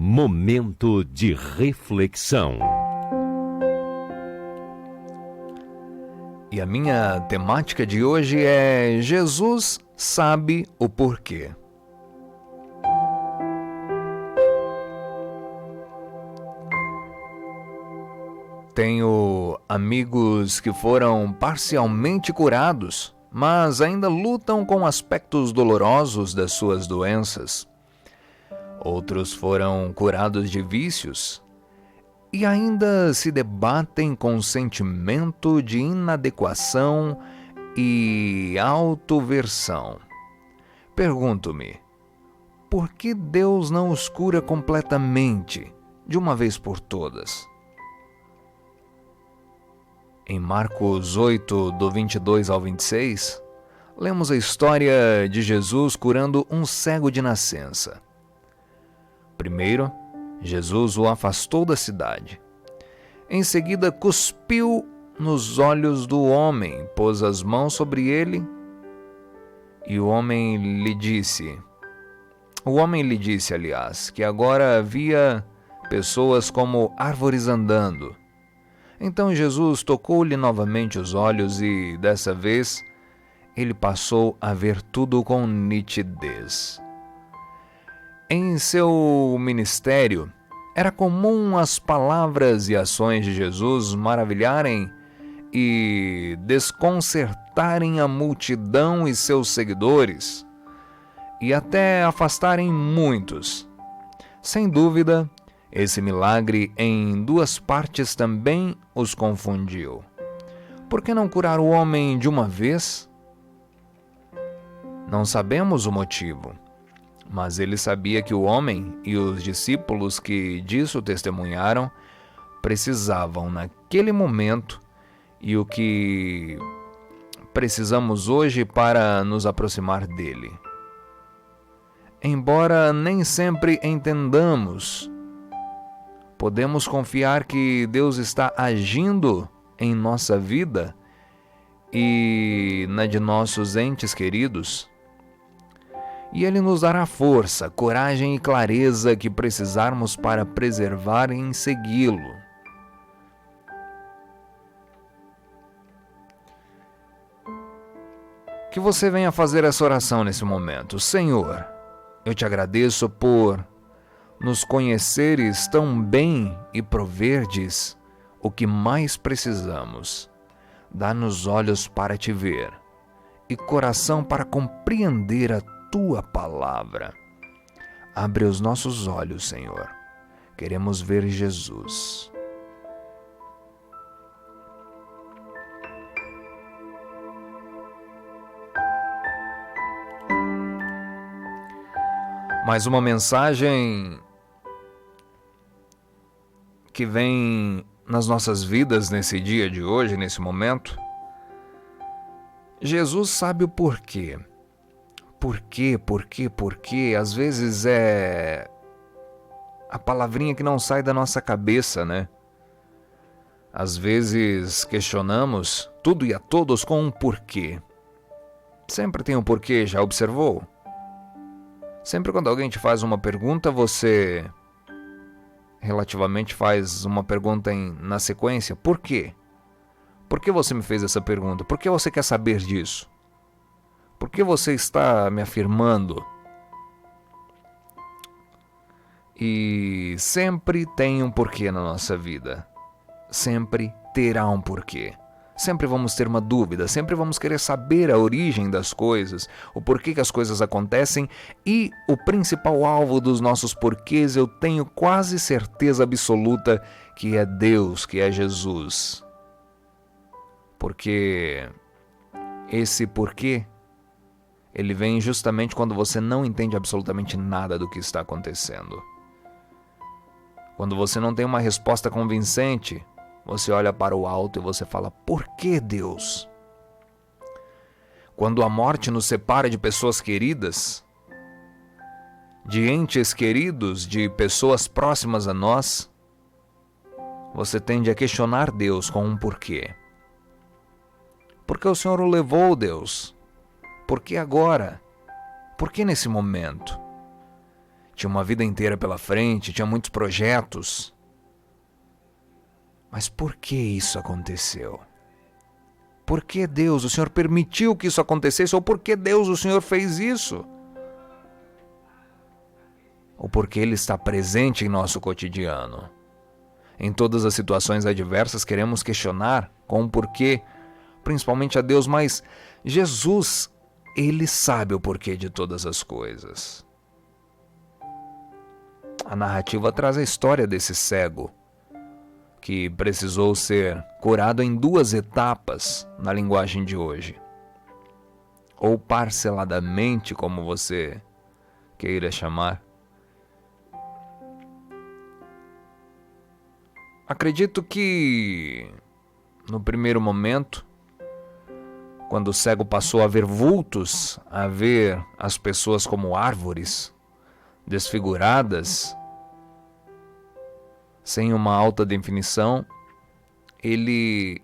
Momento de reflexão. E a minha temática de hoje é Jesus sabe o porquê. Tenho amigos que foram parcialmente curados, mas ainda lutam com aspectos dolorosos das suas doenças. Outros foram curados de vícios e ainda se debatem com o sentimento de inadequação e autoversão. Pergunto-me, por que Deus não os cura completamente, de uma vez por todas? Em Marcos 8, do 22 ao 26, lemos a história de Jesus curando um cego de nascença. Primeiro, Jesus o afastou da cidade. Em seguida, cuspiu nos olhos do homem, pôs as mãos sobre ele e o homem lhe disse, que agora havia pessoas como árvores andando. Então Jesus tocou-lhe novamente os olhos e, dessa vez, ele passou a ver tudo com nitidez. Em seu ministério, era comum as palavras e ações de Jesus maravilharem e desconcertarem a multidão e seus seguidores, e até afastarem muitos. Sem dúvida, esse milagre em duas partes também os confundiu. Por que não curar o homem de uma vez? Não sabemos o motivo, mas ele sabia que o homem e os discípulos que disso testemunharam precisavam naquele momento e o que precisamos hoje para nos aproximar dele. Embora nem sempre entendamos, podemos confiar que Deus está agindo em nossa vida e na de nossos entes queridos. E Ele nos dará força, coragem e clareza que precisarmos para preservar e segui-lo. Que você venha fazer essa oração nesse momento. Senhor, eu te agradeço por nos conheceres tão bem e proverdes o que mais precisamos. Dá-nos olhos para te ver e coração para compreender a tua palavra. Abre os nossos olhos, Senhor. Queremos ver Jesus. Mais uma mensagem que vem nas nossas vidas nesse dia de hoje, nesse momento. Jesus sabe o porquê. Por quê? Às vezes é a palavrinha que não sai da nossa cabeça, né? Às vezes questionamos tudo e a todos com um porquê. Sempre tem um porquê, já observou? Sempre quando alguém te faz uma pergunta, você relativamente faz uma pergunta na sequência. Por quê? Por que você me fez essa pergunta? Por que você quer saber disso? Por que você está me afirmando? E sempre tem um porquê na nossa vida. Sempre terá um porquê. Sempre vamos ter uma dúvida, sempre vamos querer saber a origem das coisas, o porquê que as coisas acontecem, e o principal alvo dos nossos porquês eu tenho quase certeza absoluta que é Deus, que é Jesus. Porque esse porquê, ele vem justamente quando você não entende absolutamente nada do que está acontecendo. Quando você não tem uma resposta convincente, você olha para o alto e você fala, por que Deus? Quando a morte nos separa de pessoas queridas, de entes queridos, de pessoas próximas a nós, você tende a questionar Deus com um porquê. Por que o Senhor o levou, Deus? Por que agora? Por que nesse momento? tinha uma vida inteira pela frente, tinha muitos projetos. Mas por que isso aconteceu? Por que Deus, o Senhor permitiu que isso acontecesse? Ou por que Deus, o Senhor fez isso? Ou porque Ele está presente em nosso cotidiano? Em todas as situações adversas queremos questionar com o porquê, principalmente a Deus, mas Jesus, Ele sabe o porquê de todas as coisas. A narrativa traz a história desse cego, que precisou ser curado em 2 etapas na linguagem de hoje. Ou parceladamente, como você queira chamar. Acredito que, no primeiro momento, quando o cego passou a ver vultos, a ver as pessoas como árvores, desfiguradas, sem uma alta definição, ele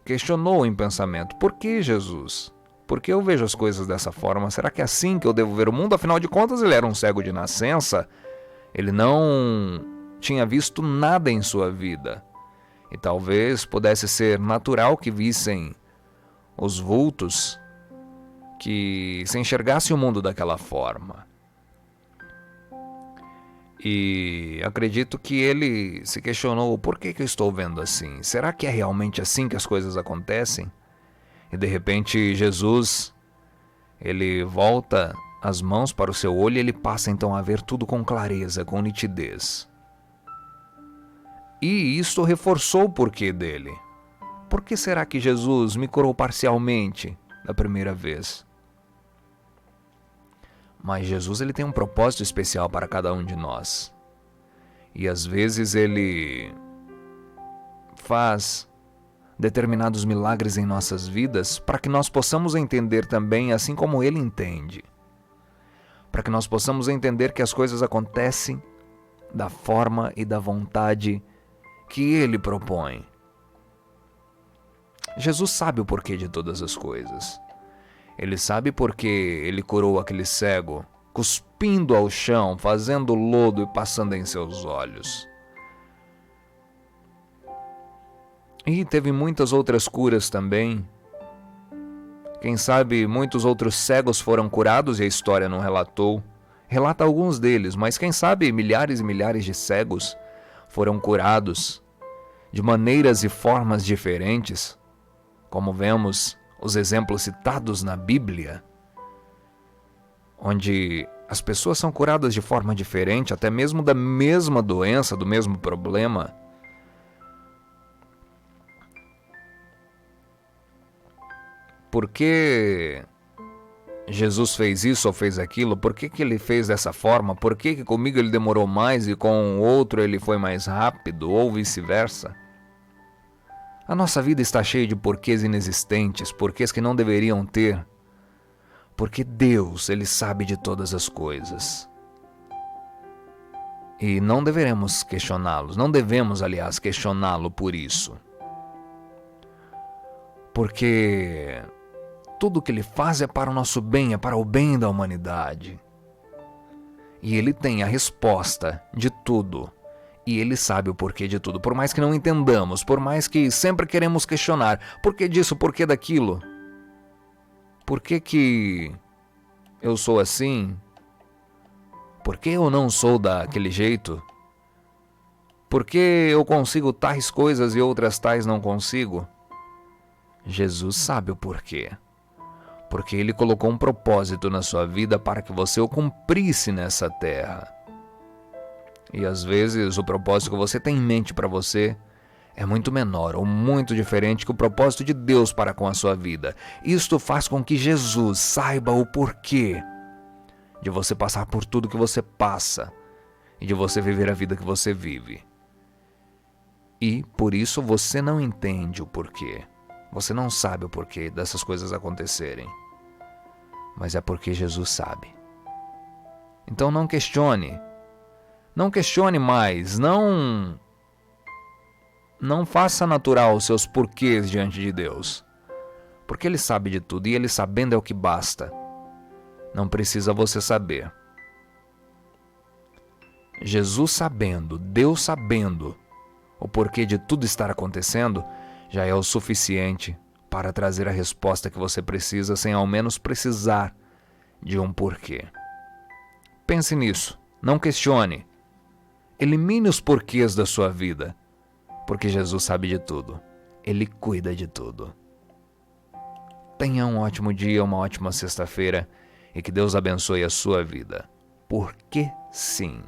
questionou em pensamento: por que, Jesus? Por que eu vejo as coisas dessa forma? Será que é assim que eu devo ver o mundo? Afinal de contas, ele era um cego de nascença, ele não tinha visto nada em sua vida. E talvez pudesse ser natural que vissem os vultos, que se enxergasse o mundo daquela forma. E acredito que ele se questionou: por que eu estou vendo assim? Será que é realmente assim que as coisas acontecem? E de repente Jesus, ele volta as mãos para o seu olho e ele passa então a ver tudo com clareza, com nitidez. E isso reforçou o porquê dele. Por que será que Jesus me curou parcialmente da primeira vez? Mas Jesus, ele tem um propósito especial para cada um de nós. E às vezes ele faz determinados milagres em nossas vidas para que nós possamos entender também assim como ele entende. Para que nós possamos entender que as coisas acontecem da forma e da vontade que ele propõe. Jesus sabe o porquê de todas as coisas. Ele sabe porque ele curou aquele cego, cuspindo ao chão, fazendo lodo e passando em seus olhos. E teve muitas outras curas também. Quem sabe muitos outros cegos foram curados e a história não relatou. Relata alguns deles, mas quem sabe milhares e milhares de cegos foram curados de maneiras e formas diferentes, como vemos os exemplos citados na Bíblia, onde as pessoas são curadas de forma diferente, até mesmo da mesma doença, do mesmo problema. Por que Jesus fez isso ou fez aquilo? Por que ele fez dessa forma? Por que comigo ele demorou mais e com o outro ele foi mais rápido, ou vice-versa? A nossa vida está cheia de porquês inexistentes, porquês que não deveriam ter. Porque Deus, ele sabe de todas as coisas. E não deveremos questioná-los, não devemos, aliás, questioná-lo por isso. Porque tudo o que ele faz é para o nosso bem, é para o bem da humanidade. E ele tem a resposta de tudo. E ele sabe o porquê de tudo. Por mais que não entendamos, por mais que sempre queremos questionar, por que disso, por que daquilo? Por que eu sou assim? Por que eu não sou daquele jeito? Por que eu consigo tais coisas e outras tais não consigo? Jesus sabe o porquê. Porque ele colocou um propósito na sua vida para que você o cumprisse nessa terra. E às vezes o propósito que você tem em mente para você é muito menor ou muito diferente que o propósito de Deus para com a sua vida. Isto faz com que Jesus saiba o porquê de você passar por tudo que você passa e de você viver a vida que você vive. E por isso você não entende o porquê. Você não sabe o porquê dessas coisas acontecerem. Mas é porque Jesus sabe. Então não questione. Não questione mais, não faça natural os seus porquês diante de Deus. Porque Ele sabe de tudo e Ele sabendo é o que basta. Não precisa você saber. Jesus sabendo, Deus sabendo o porquê de tudo estar acontecendo, já é o suficiente para trazer a resposta que você precisa sem ao menos precisar de um porquê. Pense nisso, não questione. Elimine os porquês da sua vida, porque Jesus sabe de tudo. Ele cuida de tudo. Tenha um ótimo dia, uma ótima sexta-feira e que Deus abençoe a sua vida. Porque sim.